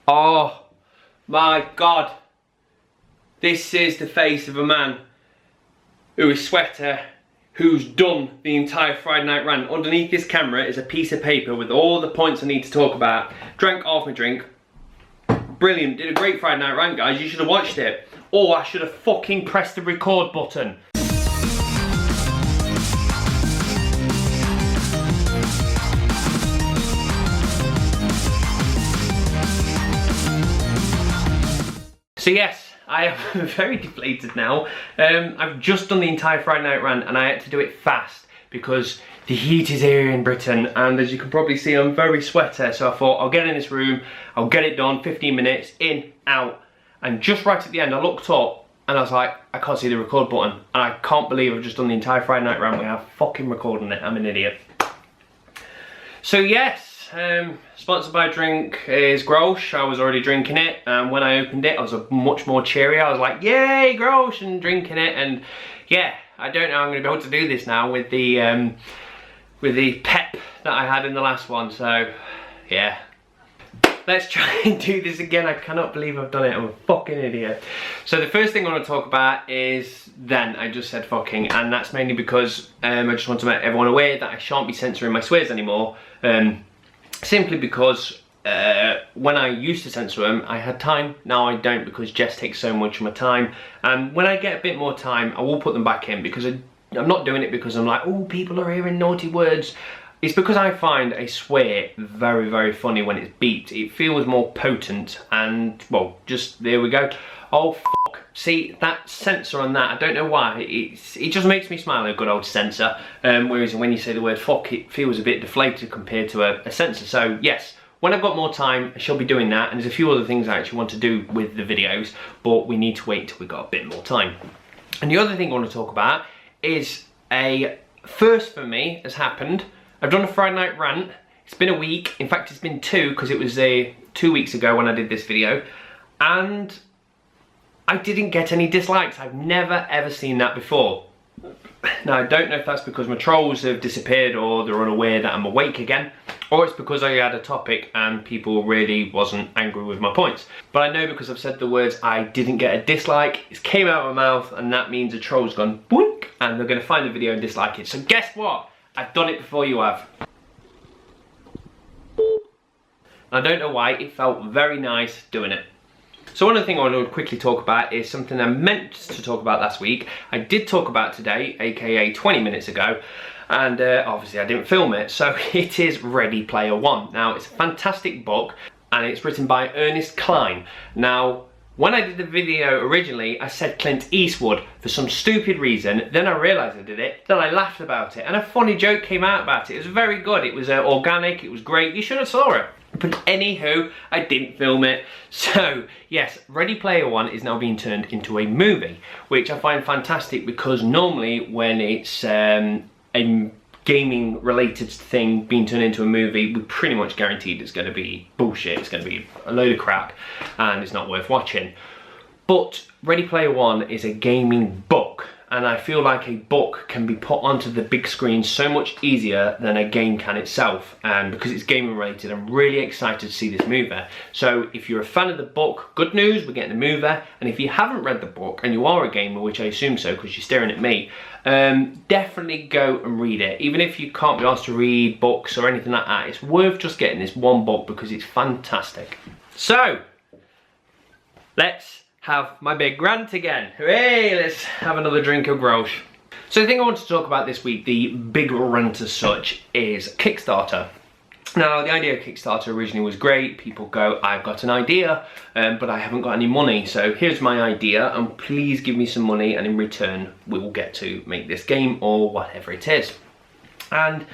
Oh my god. This is the face of a man who is sweater, who's done the entire Friday Night Rant. Underneath this camera is a piece of paper with all the points I need to talk about. Drank half my drink. Brilliant, did a great Friday Night Rant, guys. You should have watched it. Or I should have fucking pressed the record button. So yes, I am very deflated now. I've just done the entire Friday Night Rant and I had to do it fast because the heat is here in Britain, and as you can probably see, I'm very sweater. So I thought I'll get in this room, I'll get it done, 15 minutes, in, out. And just right at the end I looked up and I was like, I can't see the record button. And I can't believe I've just done the entire Friday Night Rant without fucking recording it. I'm an idiot. So yes. Sponsored by a drink is Grolsch. I was already drinking it, and when I opened it I was much more cheery. I was like, yay, Grolsch, and drinking it. And yeah, I don't know how I'm going to be able to do this now with the pep that I had in the last one. So yeah, let's try and do this again. I cannot believe I've done it. I'm a fucking idiot. So the first thing I want to talk about is then. I just said fucking, and that's mainly because I just want to make everyone aware that I shan't be censoring my swears anymore. Simply because when I used to censor them, I had time. Now I don't, because Jess takes so much of my time. And when I get a bit more time, I will put them back in, because I'm not doing it because I'm like, oh, people are hearing naughty words. It's because I find a swear very, very funny when it's beeped. It feels more potent, and, well, just, there we go. Oh, fuck. See, that censor on that, I don't know why, it just makes me smile, a good old censor. Whereas when you say the word fuck, it feels a bit deflated compared to a censor. So yes, when I've got more time, I shall be doing that. And there's a few other things I actually want to do with the videos, but we need to wait till we've got a bit more time. And the other thing I want to talk about is a first for me has happened. I've done a Friday Night Rant. It's been a week. In fact, it's been 2, because it was 2 weeks ago when I did this video. And I didn't get any dislikes. I've never ever seen that before. Now I don't know if that's because my trolls have disappeared, or they're unaware that I'm awake again, or it's because I had a topic and people really wasn't angry with my points. But I know, because I've said the words, I didn't get a dislike. It came out of my mouth, and that means a troll's gone boink, and they're going to find the video and dislike it. So guess what? I've done it before you have. I don't know why, it felt very nice doing it. So one of the things I want to quickly talk about is something I meant to talk about last week. I did talk about today, aka 20 minutes ago, and obviously I didn't film it. So it is Ready Player One. Now, it's a fantastic book, and it's written by Ernest Cline. Now, when I did the video originally, I said Clint Eastwood for some stupid reason. Then I realised I did it, then I laughed about it, and a funny joke came out about it. It was very good, it was organic, it was great, you should have saw it. But anywho, I didn't film it. So yes, Ready Player One is now being turned into a movie, which I find fantastic, because normally when it's a gaming related thing being turned into a movie, we're pretty much guaranteed it's going to be bullshit, it's going to be a load of crap, and it's not worth watching. But Ready Player One is a gaming book, and I feel like a book can be put onto the big screen so much easier than a game can itself. And because it's gaming related, I'm really excited to see this movie. So if you're a fan of the book, good news, we're getting the movie. And if you haven't read the book and you are a gamer, which I assume so because you're staring at me, definitely go and read it. Even if you can't be asked to read books or anything like that, it's worth just getting this one book because it's fantastic. So let's have my big rant again. Hooray, let's have another drink of Grolsch. So the thing I want to talk about this week, the big rant as such, is Kickstarter. Now, the idea of Kickstarter originally was great. People go, I've got an idea, but I haven't got any money. So here's my idea, and please give me some money, and in return, we will get to make this game or whatever it is. And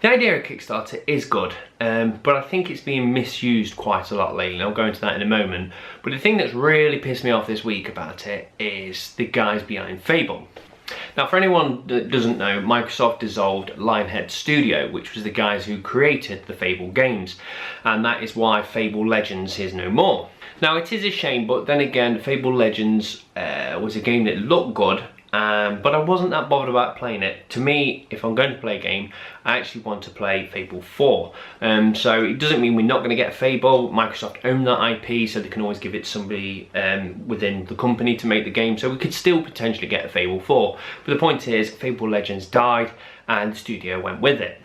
the idea of Kickstarter is good, but I think it's being misused quite a lot lately. I'll go into that in a moment. But the thing that's really pissed me off this week about it is the guys behind Fable. Now, for anyone that doesn't know, Microsoft dissolved Lionhead Studio, which was the guys who created the Fable games. And that is why Fable Legends is no more. Now, it is a shame, but then again, Fable Legends was a game that looked good, but I wasn't that bothered about playing it. To me, if I'm going to play a game, I actually want to play Fable 4. So it doesn't mean we're not going to get a Fable. Microsoft own that IP, so they can always give it to somebody within the company to make the game. So we could still potentially get a Fable 4. But the point is, Fable Legends died and the studio went with it.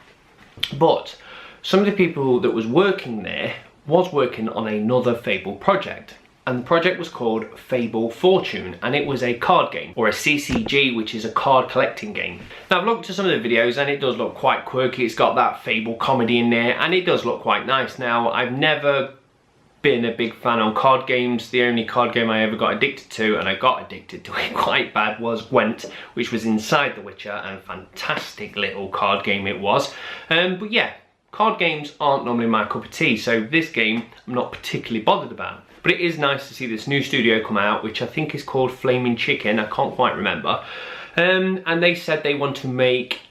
But some of the people that was working there was working on another Fable project. And the project was called Fable Fortune, and it was a card game, or a CCG, which is a card collecting game. Now I've looked at some of the videos and it does look quite quirky. It's got that Fable comedy in there and it does look quite nice. Now I've never been a big fan on card games. The only card game I ever got addicted to, and I got addicted to it quite bad, was Gwent, which was inside The Witcher, and a fantastic little card game it was. But yeah, card games aren't normally my cup of tea, so this game I'm not particularly bothered about. But it is nice to see this new studio come out, which I think is called Flaming Chicken, I can't quite remember. And they said they want to make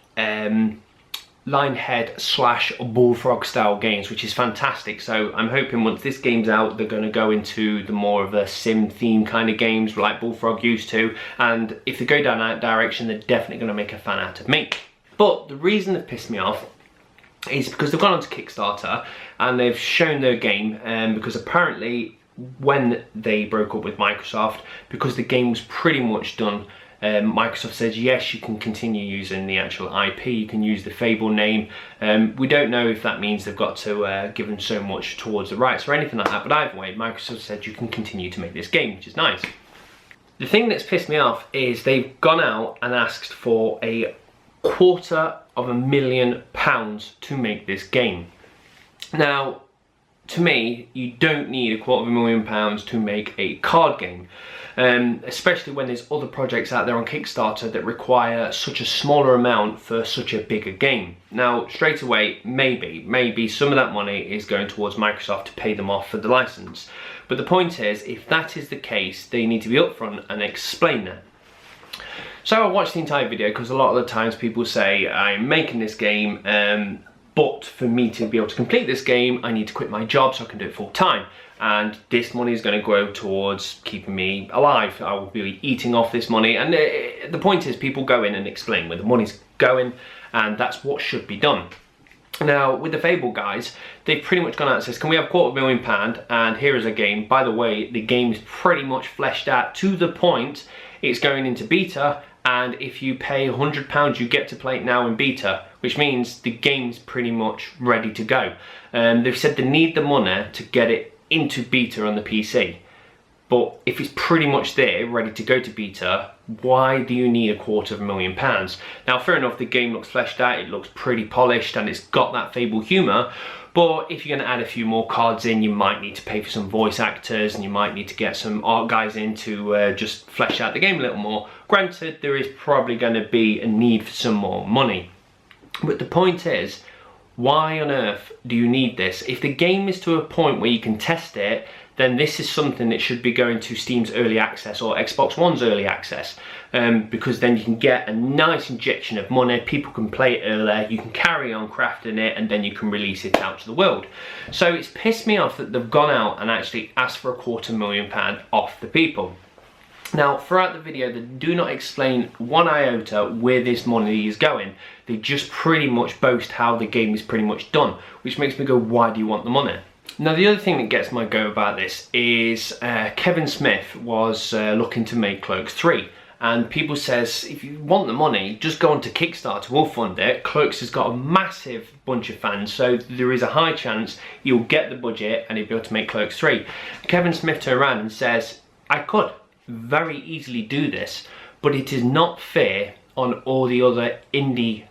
Lionhead / Bullfrog style games, which is fantastic. So I'm hoping once this game's out, they're going to go into the more of a sim theme kind of games like Bullfrog used to. And if they go down that direction, they're definitely going to make a fan out of me. But the reason that pissed me off is because they've gone onto Kickstarter and they've shown their game, because apparently when they broke up with Microsoft, because the game was pretty much done, Microsoft says yes, you can continue using the actual IP, you can use the Fable name. We don't know if that means they've got to give them so much towards the rights or anything like that, but either way, Microsoft said you can continue to make this game, which is nice. The thing that's pissed me off is they've gone out and asked for £250,000 to make this game. Now, to me, you don't need £250,000 to make a card game, especially when there's other projects out there on Kickstarter that require such a smaller amount for such a bigger game. Now, straight away, maybe some of that money is going towards Microsoft to pay them off for the license. But the point is, if that is the case, they need to be upfront and explain that. So I watched the entire video because a lot of the times people say, I'm making this game, but for me to be able to complete this game, I need to quit my job so I can do it full time. And this money is going to go towards keeping me alive. I will be eating off this money. And the point is, people go in and explain where the money's going, and that's what should be done. Now, with the Fable guys, they've pretty much gone out and says, can we have £250,000? And here is a game. By the way, the game is pretty much fleshed out to the point it's going into beta, and if you pay £100, you get to play it now in beta, which means the game's pretty much ready to go. They've said they need the money to get it into beta on the PC. But if it's pretty much there, ready to go to beta, why do you need £250,000? Now, fair enough, the game looks fleshed out, it looks pretty polished, and it's got that Fable humour. But if you're going to add a few more cards in, you might need to pay for some voice actors, and you might need to get some art guys in to just flesh out the game a little more. Granted, there is probably going to be a need for some more money. But the point is, why on earth do you need this? If the game is to a point where you can test it, then this is something that should be going to Steam's early access or Xbox One's early access, because then you can get a nice injection of money, people can play it earlier, you can carry on crafting it, and then you can release it out to the world. So it's pissed me off that they've gone out and actually asked for £250,000 off the people. Now, throughout the video, they do not explain one iota where this money is going. They just pretty much boast how the game is pretty much done, which makes me go, why do you want the money? Now, the other thing that gets my go about this is Kevin Smith was looking to make Clerks 3. And people says, if you want the money, just go onto Kickstarter, we'll fund it. Clerks has got a massive bunch of fans, so there is a high chance you'll get the budget and you'll be able to make Clerks 3. Kevin Smith turned around and says, I could very easily do this, but it is not fair on all the other indie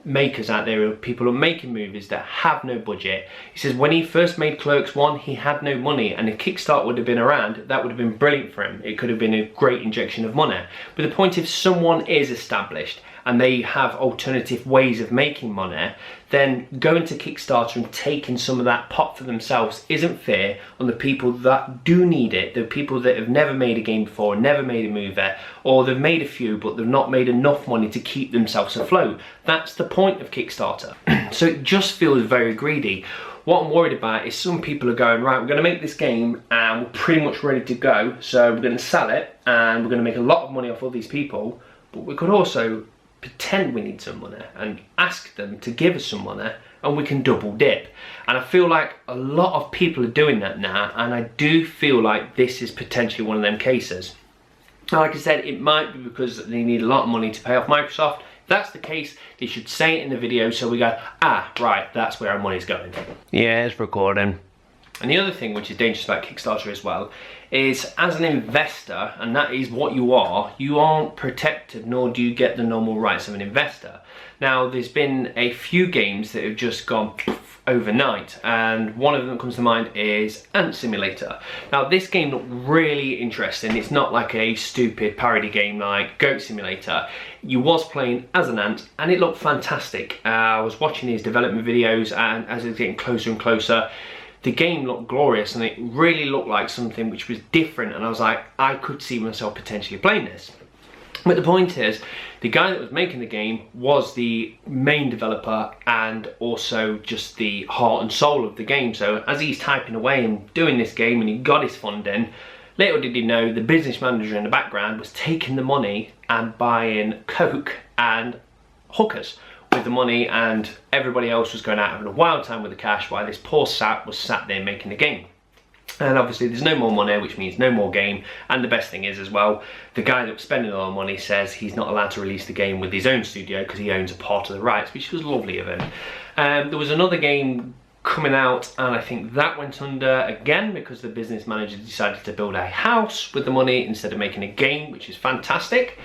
makers out there, people who are making movies that have no budget. He says when he first made Clerks 1, he had no money, and if Kickstarter would have been around, that would have been brilliant for him. It could have been a great injection of money. But the point, if someone is established and they have alternative ways of making money, then going to Kickstarter and taking some of that pot for themselves isn't fair on the people that do need it, the people that have never made a game before, never made a movie, or they've made a few but they've not made enough money to keep themselves afloat. That's the point of Kickstarter. So it just feels very greedy. What I'm worried about is some people are going, right, we're going to make this game and we're pretty much ready to go, so we're going to sell it and we're going to make a lot of money off all these people, but but we could also pretend we need some money and ask them to give us some money, and we can double dip. And I feel like a lot of people are doing that now, and I do feel like this is potentially one of them cases. Now, like I said, it might be because they need a lot of money to pay off Microsoft. If that's the case, they should say it in the video so we go, ah, right, that's where our money's going. Yeah, it's recording. And the other thing which is dangerous about Kickstarter as well is, as an investor, and that is what you aren't protected, nor do you get the normal rights of an investor. Now, there's been a few games that have just gone overnight, and one of them that comes to mind is Ant Simulator. Now, this game looked really interesting. It's not like a stupid parody game like Goat Simulator. You was playing as an ant, and it looked fantastic. I was watching these development videos, and as it was getting closer and closer, the game looked glorious, and it really looked like something which was different, and I was like, I could see myself potentially playing this. But the point is, the guy that was making the game was the main developer and also just the heart and soul of the game. So as he's typing away and doing this game and he got his funding, little did he know the business manager in the background was taking the money and buying coke and hookers with the money, and everybody else was going out having a wild time with the cash while this poor sap was sat there making the game. And obviously there's no more money, which means no more game. And the best thing is as well, the guy that was spending all the money says he's not allowed to release the game with his own studio because he owns a part of the rights, which was lovely of him. There was another game coming out, and I think that went under again because the business manager decided to build a house with the money instead of making a game, which is fantastic.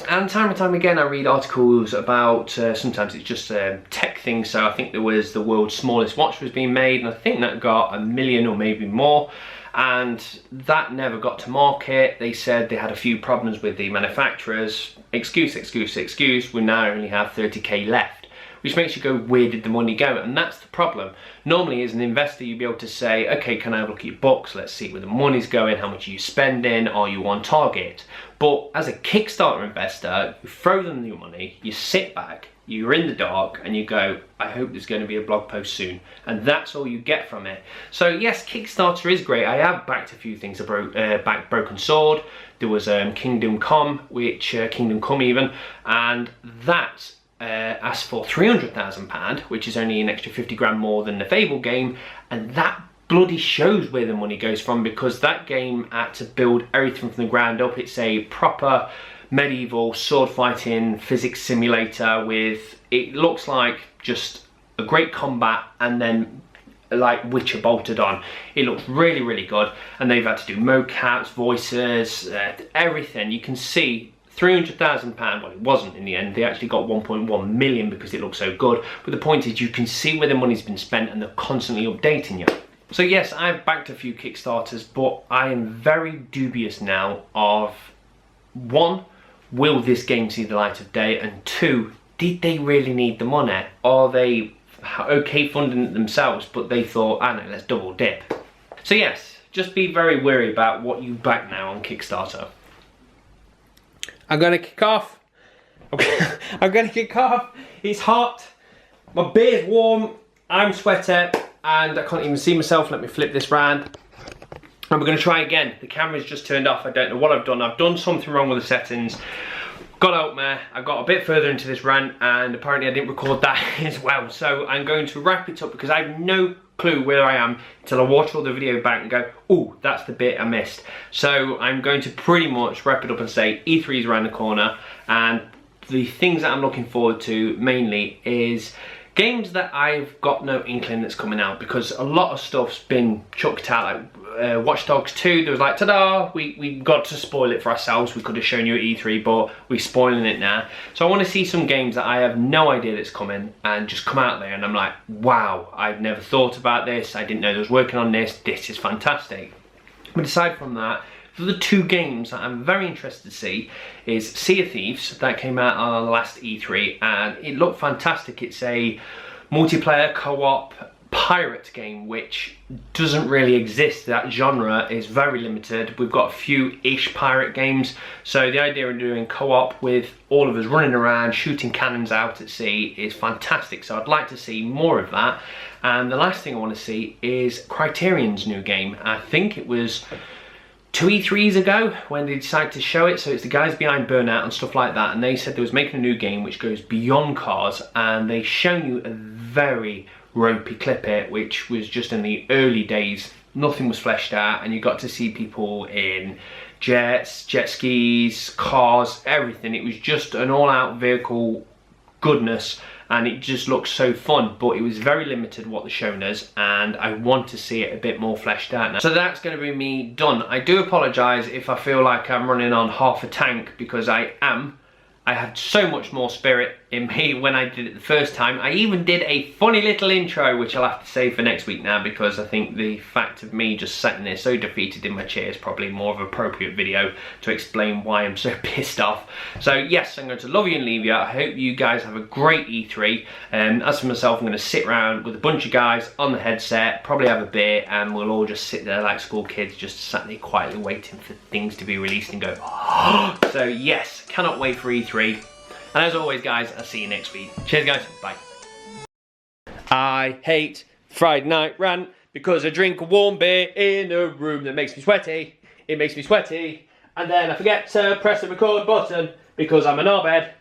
And time again I read articles about, sometimes it's just tech things, so I think there was the world's smallest watch was being made, and I think that got 1 million or maybe more, and that never got to market. They said they had a few problems with the manufacturers. Excuse, we now only have 30k left, which makes you go, where did the money go? And that's the problem. Normally as an investor you'd be able to say, okay, can I have a look at your books, let's see where the money's going, how much are you spending, are you on target? But as a Kickstarter investor, you throw them your money, you sit back, you're in the dark, and you go, I hope there's going to be a blog post soon. And that's all you get from it. So yes, Kickstarter is great. I have backed a few things. I backed Broken Sword. There was Kingdom Come, and that asked for £300,000, which is only an extra 50 grand more than the Fable game, and that bloody shows where the money goes from, because that game had to build everything from the ground up. It's a proper medieval sword fighting physics simulator with, it looks like just a great combat and then like Witcher bolted on. It looks really, really good, and they've had to do mocaps, voices, everything. You can see £300,000, well, it wasn't in the end, they actually got 1.1 million because it looks so good, but the point is you can see where the money's been spent and they're constantly updating you. So yes, I've backed a few Kickstarters, but I am very dubious now of, one, will this game see the light of day, and two, did they really need the money? Are they okay funding it themselves, but they thought, I know, let's double dip. So yes, just be very wary about what you back now on Kickstarter. I'm gonna kick off. I'm gonna kick off. It's hot. My beer's warm. I'm sweaty, and I can't even see myself. Let me flip this round. And we're gonna try again. The camera's just turned off. I don't know what I've done. I've done something wrong with the settings. Got out there. I got a bit further into this rant, and apparently I didn't record that as well. So I'm going to wrap it up because I have no clue where I am until I watch all the video back and go, oh, that's the bit I missed. So I'm going to pretty much wrap it up and say E3 is around the corner, and the things that I'm looking forward to mainly is games that I've got no inkling that's coming out, because a lot of stuff's been chucked out, like Watch Dogs 2, there was like, ta-da, we got to spoil it for ourselves. We could have shown you at E3, but we're spoiling it now. So I want to see some games that I have no idea that's coming and just come out there and I'm like, wow, I've never thought about this, I didn't know they was working on this is fantastic. But aside from that, the two games that I'm very interested to see is Sea of Thieves, that came out on the last E3, and it looked fantastic. It's a multiplayer co-op pirate game which doesn't really exist. That genre is very limited. We've got a few-ish pirate games, so the idea of doing co-op with all of us running around shooting cannons out at sea is fantastic, so I'd like to see more of that. And the last thing I want to see is Criterion's new game. I think it was 2 E3s ago when they decided to show it. So it's the guys behind Burnout and stuff like that, and they said they was making a new game which goes beyond cars, and they shown you a very ropey clip it, which was just in the early days. Nothing was fleshed out, and you got to see people in jets, jet skis, cars, everything. It was just an all-out vehicle goodness, and it just looked so fun, but it was very limited what they're showing us, and I want to see it a bit more fleshed out now. So that's going to be me done. I do apologise if I feel like I'm running on half a tank, because I am. I had so much more spirit in me when I did it the first time. I even did a funny little intro, which I'll have to save for next week now, because I think the fact of me just sitting there so defeated in my chair is probably more of an appropriate video to explain why I'm so pissed off. So yes, I'm going to love you and leave you. I hope you guys have a great E3. As for myself, I'm going to sit around with a bunch of guys on the headset, probably have a beer, and we'll all just sit there like school kids, just sat there quietly waiting for things to be released and go, oh. So yes, cannot wait for E3. And as always, guys, I'll see you next week. Cheers, guys. Bye. I hate Friday Night Rant because I drink a warm beer in a room that makes me sweaty. It makes me sweaty. And then I forget to press the record button because I'm a knobhead.